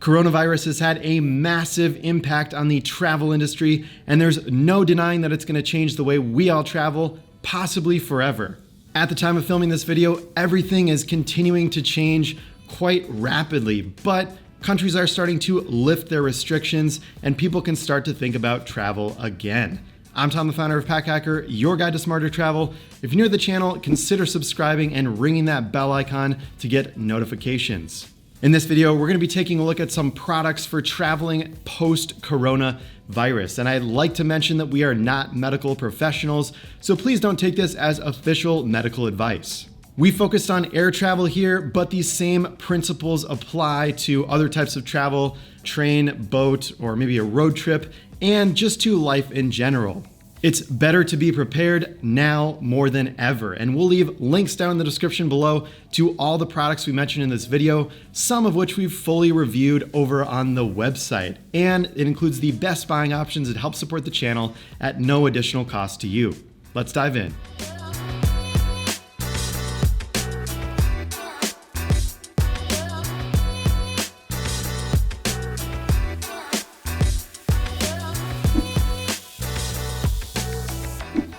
Coronavirus has had a massive impact on the travel industry, and there's no denying that it's going to change the way we all travel, possibly forever. At the time of filming this video, everything is continuing to change quite rapidly, but countries are starting to lift their restrictions and people can start to think about travel again. I'm Tom, the founder of Pack Hacker, your guide to smarter travel. If you're new to the channel, consider subscribing and ringing that bell icon to get notifications. In this video, we're going to be taking a look at some products for traveling post-coronavirus. And I'd like to mention that we are not medical professionals, so please don't take this as official medical advice. We focused on air travel here, but these same principles apply to other types of travel, train, boat, or maybe a road trip, and just to life in general. It's better to be prepared now more than ever, and we'll leave links down in the description below to all the products we mentioned in this video, some of which we've fully reviewed over on the website. And it includes the best buying options that help support the channel at no additional cost to you. Let's dive in.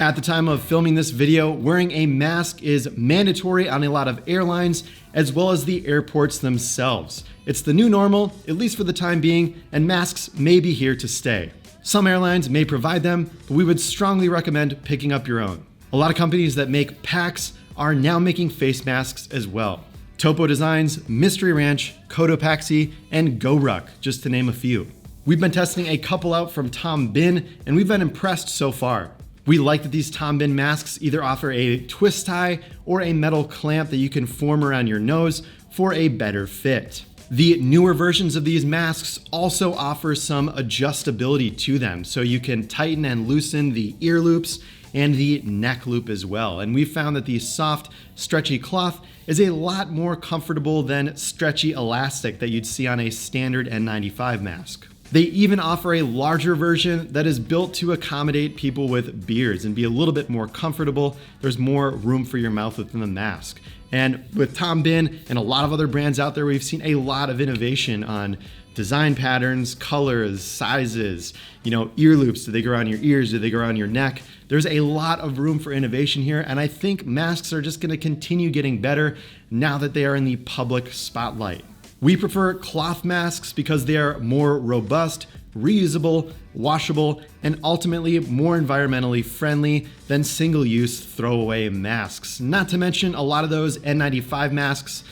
At the time of filming this video, wearing a mask is mandatory on a lot of airlines, as well as the airports themselves. It's the new normal, at least for the time being, and masks may be here to stay. Some airlines may provide them, but we would strongly recommend picking up your own. A lot of companies that make packs are now making face masks as well. Topo Designs, Mystery Ranch, Cotopaxi, and GoRuck, just to name a few. We've been testing a couple out from Tom Bin, and we've been impressed so far. We like that these Tom Bin masks either offer a twist tie or a metal clamp that you can form around your nose for a better fit. The newer versions of these masks also offer some adjustability to them, so you can tighten and loosen the ear loops and the neck loop as well. And we found that the soft, stretchy cloth is a lot more comfortable than stretchy elastic that you'd see on a standard N95 mask. They even offer a larger version that is built to accommodate people with beards and be a little bit more comfortable. There's more room for your mouth within the mask. And with Tom Bin and a lot of other brands out there, we've seen a lot of innovation on design patterns, colors, sizes, ear loops. Do they go around your ears? Do they go around your neck? There's a lot of room for innovation here. And I think masks are just going to continue getting better now that they are in the public spotlight. We prefer cloth masks because they are more robust, reusable, washable, and ultimately more environmentally friendly than single-use throwaway masks. Not to mention a lot of those N95 masks,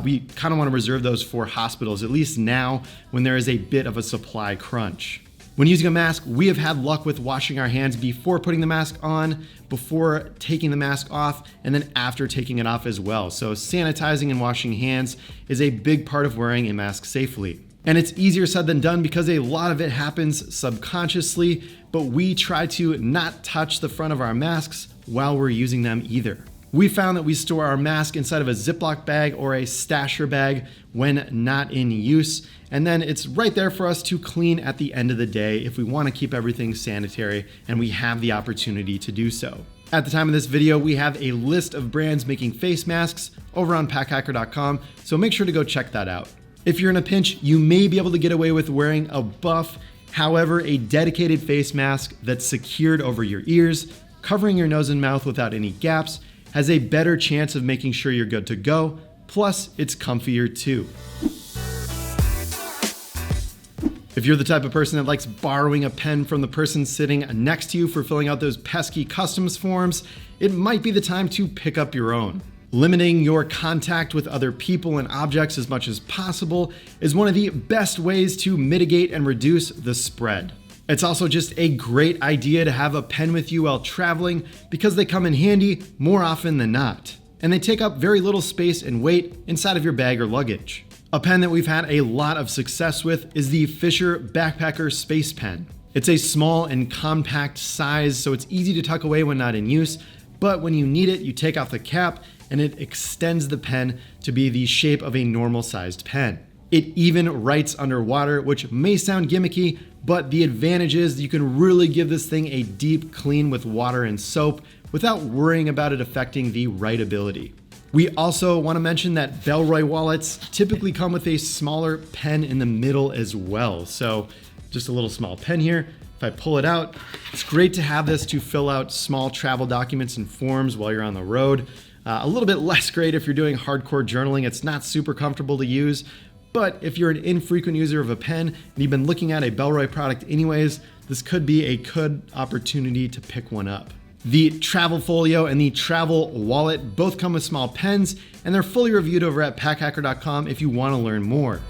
we kind of want to reserve those for hospitals, at least now when there is a bit of a supply crunch. When using a mask, we have had luck with washing our hands before putting the mask on, before taking the mask off, and then after taking it off as well. So sanitizing and washing hands is a big part of wearing a mask safely. And it's easier said than done because a lot of it happens subconsciously, but we try to not touch the front of our masks while we're using them either. We found that we store our mask inside of a Ziploc bag or a stasher bag when not in use, and then it's right there for us to clean at the end of the day if we want to keep everything sanitary and we have the opportunity to do so. At the time of this video, we have a list of brands making face masks over on packhacker.com, so make sure to go check that out. If you're in a pinch, you may be able to get away with wearing a buff. However, a dedicated face mask that's secured over your ears, covering your nose and mouth without any gaps, has a better chance of making sure you're good to go, plus it's comfier too. If you're the type of person that likes borrowing a pen from the person sitting next to you for filling out those pesky customs forms, it might be the time to pick up your own. Limiting your contact with other people and objects as much as possible is one of the best ways to mitigate and reduce the spread. It's also just a great idea to have a pen with you while traveling because they come in handy more often than not, and they take up very little space and weight inside of your bag or luggage. A pen that we've had a lot of success with is the Fisher Backpacker Space Pen. It's a small and compact size, so it's easy to tuck away when not in use, but when you need it, you take off the cap and it extends the pen to be the shape of a normal sized pen. It even writes underwater, which may sound gimmicky, but the advantage is you can really give this thing a deep clean with water and soap without worrying about it affecting the writability. We also want to mention that Bellroy wallets typically come with a smaller pen in the middle as well. So just a little small pen here. If I pull it out, it's great to have this to fill out small travel documents and forms while you're on the road. A little bit less great if you're doing hardcore journaling. It's not super comfortable to use, but if you're an infrequent user of a pen and you've been looking at a Bellroy product anyways, this could be a good opportunity to pick one up. The Travel Folio and the Travel Wallet both come with small pens, and they're fully reviewed over at packhacker.com if you want to learn more.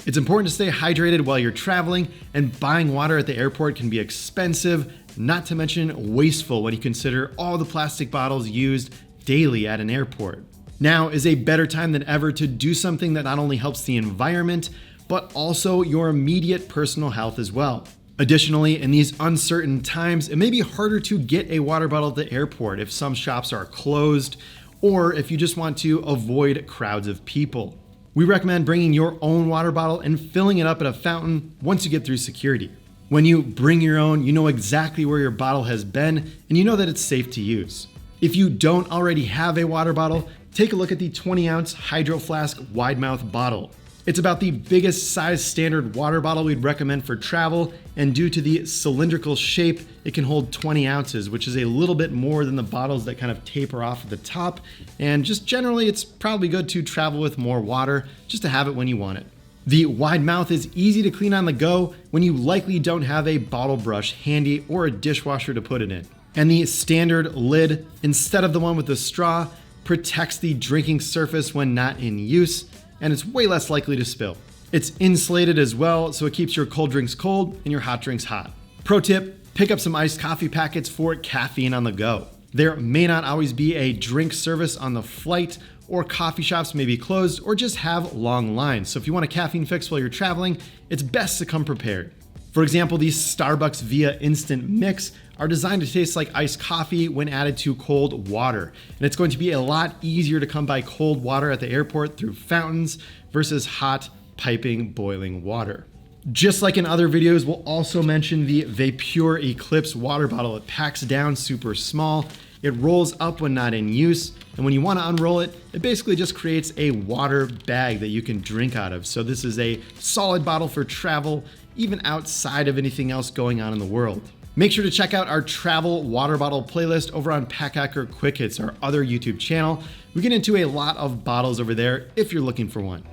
It's important to stay hydrated while you're traveling, and buying water at the airport can be expensive, not to mention wasteful when you consider all the plastic bottles used daily at an airport. Now is a better time than ever to do something that not only helps the environment, but also your immediate personal health as well. Additionally, in these uncertain times, it may be harder to get a water bottle at the airport if some shops are closed, or if you just want to avoid crowds of people. We recommend bringing your own water bottle and filling it up at a fountain once you get through security. When you bring your own, you know exactly where your bottle has been, and you know that it's safe to use. If you don't already have a water bottle, take a look at the 20-ounce Hydro Flask wide mouth bottle. It's about the biggest size standard water bottle we'd recommend for travel, and due to the cylindrical shape, it can hold 20 ounces, which is a little bit more than the bottles that kind of taper off at the top, and just generally it's probably good to travel with more water, just to have it when you want it. The wide mouth is easy to clean on the go when you likely don't have a bottle brush handy or a dishwasher to put it in. And the standard lid, instead of the one with the straw, protects the drinking surface when not in use, and it's way less likely to spill. It's insulated as well, so it keeps your cold drinks cold and your hot drinks hot. Pro tip, pick up some iced coffee packets for caffeine on the go. There may not always be a drink service on the flight, or coffee shops may be closed or just have long lines. So if you want a caffeine fix while you're traveling, it's best to come prepared. For example, these Starbucks Via Instant Mix are designed to taste like iced coffee when added to cold water. And it's going to be a lot easier to come by cold water at the airport through fountains versus hot, piping, boiling water. Just like in other videos, we'll also mention the Vapure Eclipse water bottle. It packs down super small. It rolls up when not in use, and when you want to unroll it, it basically just creates a water bag that you can drink out of. So this is a solid bottle for travel, even outside of anything else going on in the world. Make sure to check out our travel water bottle playlist over on Packhacker Quick Hits, our other YouTube channel. We get into a lot of bottles over there if you're looking for one.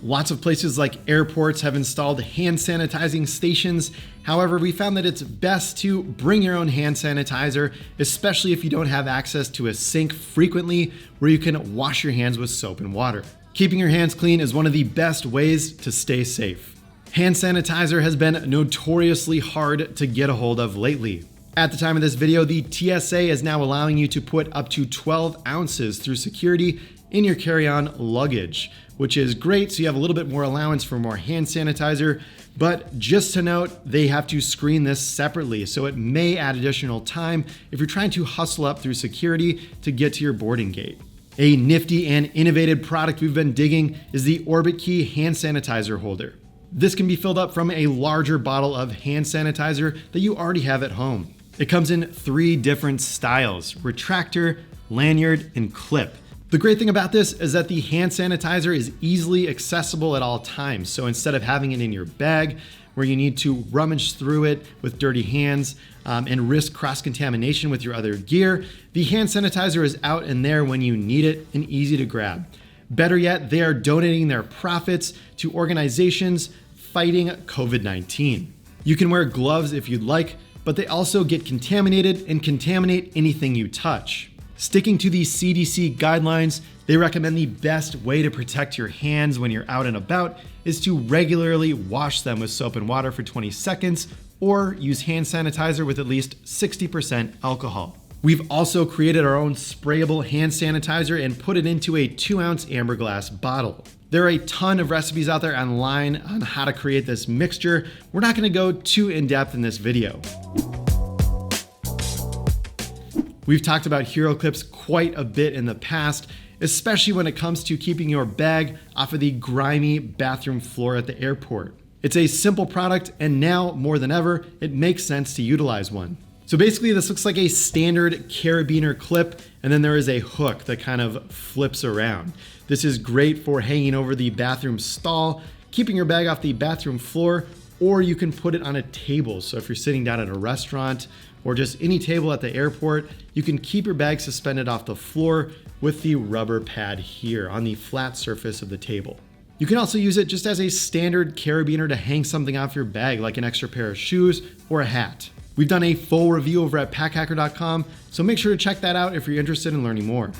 Lots of places like airports have installed hand sanitizing stations. However, we found that it's best to bring your own hand sanitizer, especially if you don't have access to a sink frequently where you can wash your hands with soap and water. Keeping your hands clean is one of the best ways to stay safe. Hand sanitizer has been notoriously hard to get a hold of lately. At the time of this video, the TSA is now allowing you to put up to 12 ounces through security in your carry-on luggage, which is great, so you have a little bit more allowance for more hand sanitizer, but just to note, they have to screen this separately, so it may add additional time if you're trying to hustle up through security to get to your boarding gate. A nifty and innovative product we've been digging is the Orbit Key hand sanitizer holder. This can be filled up from a larger bottle of hand sanitizer that you already have at home. It comes in 3 different styles: retractor, lanyard, and clip. The great thing about this is that the hand sanitizer is easily accessible at all times. So instead of having it in your bag where you need to rummage through it with dirty hands and risk cross-contamination with your other gear, the hand sanitizer is out and there when you need it and easy to grab. Better yet, they are donating their profits to organizations fighting COVID-19. You can wear gloves if you'd like, but they also get contaminated and contaminate anything you touch. Sticking to the CDC guidelines, they recommend the best way to protect your hands when you're out and about is to regularly wash them with soap and water for 20 seconds or use hand sanitizer with at least 60% alcohol. We've also created our own sprayable hand sanitizer and put it into a 2-ounce amber glass bottle. There are a ton of recipes out there online on how to create this mixture. We're not going to go too in-depth in this video. We've talked about Heroclips quite a bit in the past, especially when it comes to keeping your bag off of the grimy bathroom floor at the airport. It's a simple product, and now more than ever, it makes sense to utilize one. So basically this looks like a standard carabiner clip, and then there is a hook that kind of flips around. This is great for hanging over the bathroom stall, keeping your bag off the bathroom floor, or you can put it on a table. So if you're sitting down at a restaurant or just any table at the airport, you can keep your bag suspended off the floor with the rubber pad here on the flat surface of the table. You can also use it just as a standard carabiner to hang something off your bag, like an extra pair of shoes or a hat. We've done a full review over at packhacker.com, so make sure to check that out if you're interested in learning more.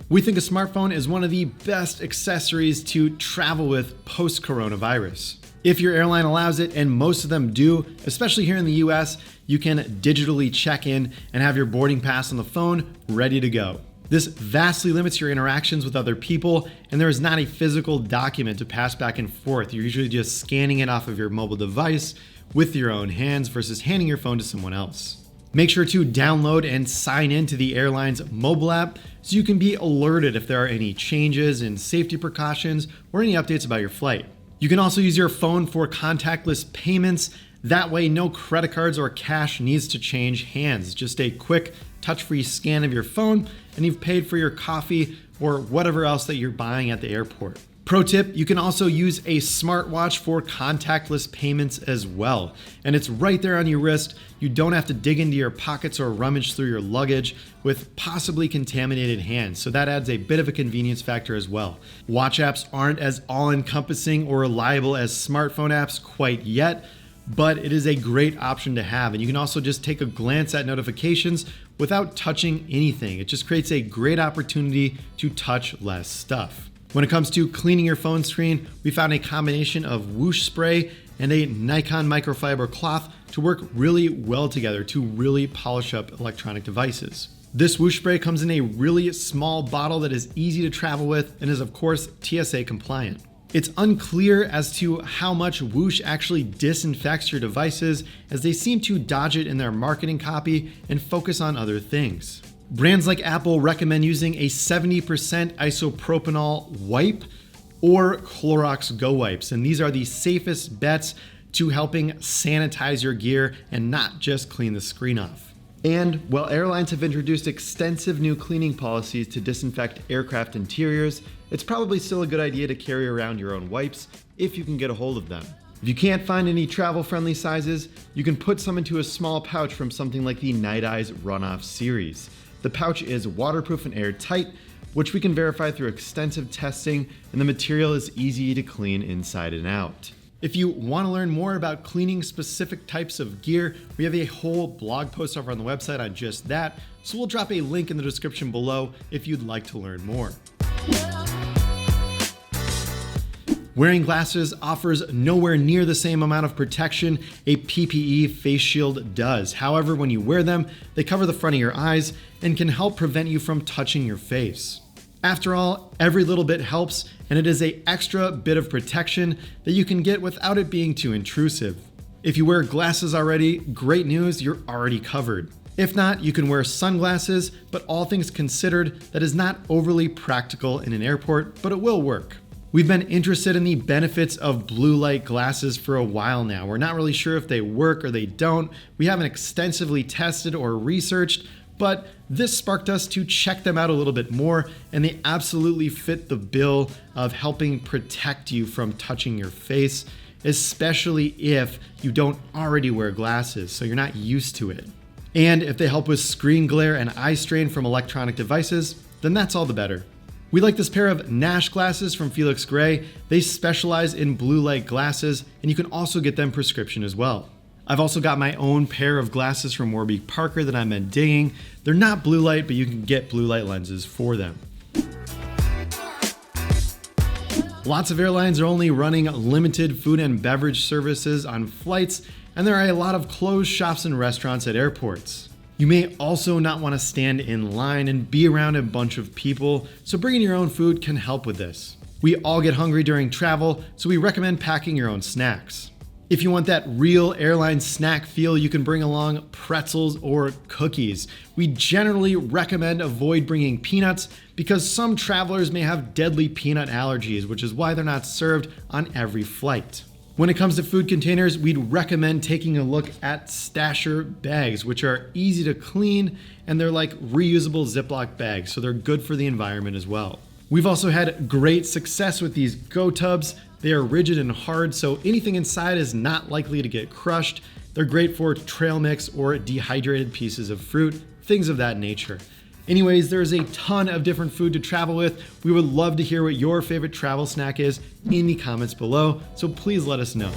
We think a smartphone is one of the best accessories to travel with post-coronavirus. If your airline allows it, and most of them do, especially here in the US, you can digitally check in and have your boarding pass on the phone ready to go. This vastly limits your interactions with other people, and there is not a physical document to pass back and forth. You're usually just scanning it off of your mobile device with your own hands versus handing your phone to someone else. Make sure to download and sign in to the airline's mobile app so you can be alerted if there are any changes in safety precautions or any updates about your flight. You can also use your phone for contactless payments. That way, no credit cards or cash needs to change hands. Just a quick touch-free scan of your phone and you've paid for your coffee or whatever else that you're buying at the airport. Pro tip, you can also use a smartwatch for contactless payments as well. And it's right there on your wrist. You don't have to dig into your pockets or rummage through your luggage with possibly contaminated hands. So that adds a bit of a convenience factor as well. Watch apps aren't as all-encompassing or reliable as smartphone apps quite yet, but it is a great option to have. And you can also just take a glance at notifications without touching anything. It just creates a great opportunity to touch less stuff. When it comes to cleaning your phone screen, we found a combination of whoosh spray and a Nikon microfiber cloth to work really well together to really polish up electronic devices. This whoosh spray comes in a really small bottle that is easy to travel with and is of course TSA compliant. It's unclear as to how much whoosh actually disinfects your devices, as they seem to dodge it in their marketing copy and focus on other things. Brands like Apple recommend using a 70% isopropanol wipe or Clorox Go wipes, and these are the safest bets to helping sanitize your gear and not just clean the screen off. And while airlines have introduced extensive new cleaning policies to disinfect aircraft interiors, it's probably still a good idea to carry around your own wipes if you can get a hold of them. If you can't find any travel-friendly sizes, you can put some into a small pouch from something like the Night Eyes Runoff series. The pouch is waterproof and airtight, which we can verify through extensive testing, and the material is easy to clean inside and out. If you want to learn more about cleaning specific types of gear, we have a whole blog post over on the website on just that, so we'll drop a link in the description below if you'd like to learn more. Wearing glasses offers nowhere near the same amount of protection a PPE face shield does. However, when you wear them, they cover the front of your eyes and can help prevent you from touching your face. After all, every little bit helps, and it is an extra bit of protection that you can get without it being too intrusive. If you wear glasses already, great news, you're already covered. If not, you can wear sunglasses, but all things considered, that is not overly practical in an airport, but it will work. We've been interested in the benefits of blue light glasses for a while now. We're not really sure if they work or they don't. We haven't extensively tested or researched, but this sparked us to check them out a little bit more, and they absolutely fit the bill of helping protect you from touching your face, especially if you don't already wear glasses, so you're not used to it. And if they help with screen glare and eye strain from electronic devices, then that's all the better. We like this pair of Nash glasses from Felix Gray. They specialize in blue light glasses, and you can also get them prescription as well. I've also got my own pair of glasses from Warby Parker that I've been digging. They're not blue light, but you can get blue light lenses for them. Lots of airlines are only running limited food and beverage services on flights, and there are a lot of closed shops and restaurants at airports. You may also not want to stand in line and be around a bunch of people, so bringing your own food can help with this. We all get hungry during travel, so we recommend packing your own snacks. If you want that real airline snack feel, you can bring along pretzels or cookies. We generally recommend avoid bringing peanuts because some travelers may have deadly peanut allergies, which is why they're not served on every flight. When it comes to food containers, we'd recommend taking a look at stasher bags, which are easy to clean and they're like reusable Ziploc bags, so they're good for the environment as well. We've also had great success with these Go Tubs. They are rigid and hard, so anything inside is not likely to get crushed. They're great for trail mix or dehydrated pieces of fruit, things of that nature. Anyways, there's a ton of different food to travel with. We would love to hear what your favorite travel snack is in the comments below, so please let us know.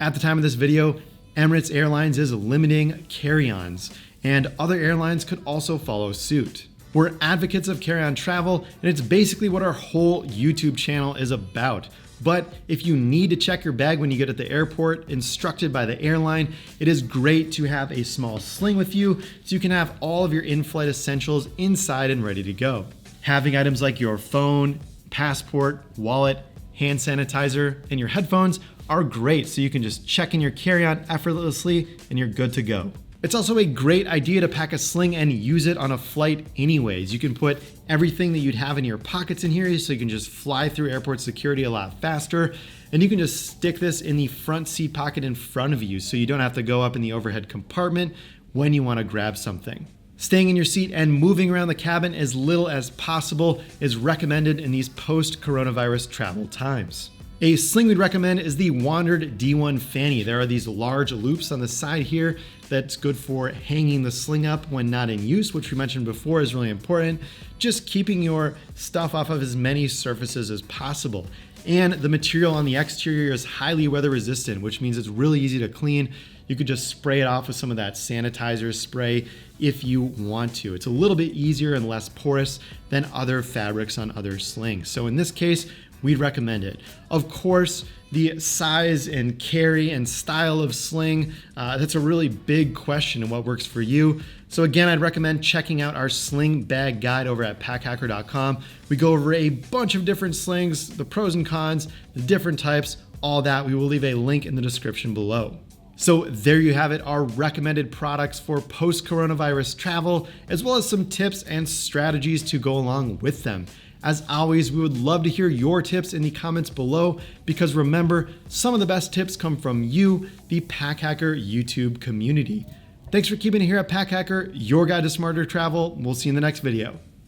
At the time of this video, Emirates Airlines is limiting carry-ons, and other airlines could also follow suit. We're advocates of carry-on travel, and it's basically what our whole YouTube channel is about. But if you need to check your bag when you get at the airport, instructed by the airline, it is great to have a small sling with you so you can have all of your in-flight essentials inside and ready to go. Having items like your phone, passport, wallet, hand sanitizer, and your headphones are great so you can just check in your carry-on effortlessly and you're good to go. It's also a great idea to pack a sling and use it on a flight anyways. You can put everything that you'd have in your pockets in here so you can just fly through airport security a lot faster. And you can just stick this in the front seat pocket in front of you so you don't have to go up in the overhead compartment when you want to grab something. Staying in your seat and moving around the cabin as little as possible is recommended in these post-coronavirus travel times. A sling we'd recommend is the Wandered D1 Fanny. There are these large loops on the side here that's good for hanging the sling up when not in use, which we mentioned before is really important. Just keeping your stuff off of as many surfaces as possible. And the material on the exterior is highly weather resistant, which means it's really easy to clean. You could just spray it off with some of that sanitizer spray if you want to. It's a little bit easier and less porous than other fabrics on other slings. So in this case, we'd recommend it. Of course, the size and carry and style of sling, that's a really big question and what works for you. So again, I'd recommend checking out our sling bag guide over at packhacker.com. We go over a bunch of different slings, the pros and cons, the different types, all that. We will leave a link in the description below. So there you have it, our recommended products for post-coronavirus travel, as well as some tips and strategies to go along with them. As always, we would love to hear your tips in the comments below, because remember, some of the best tips come from you, the Packhacker YouTube community. Thanks for keeping it here at Packhacker, your guide to smarter travel. We'll see you in the next video.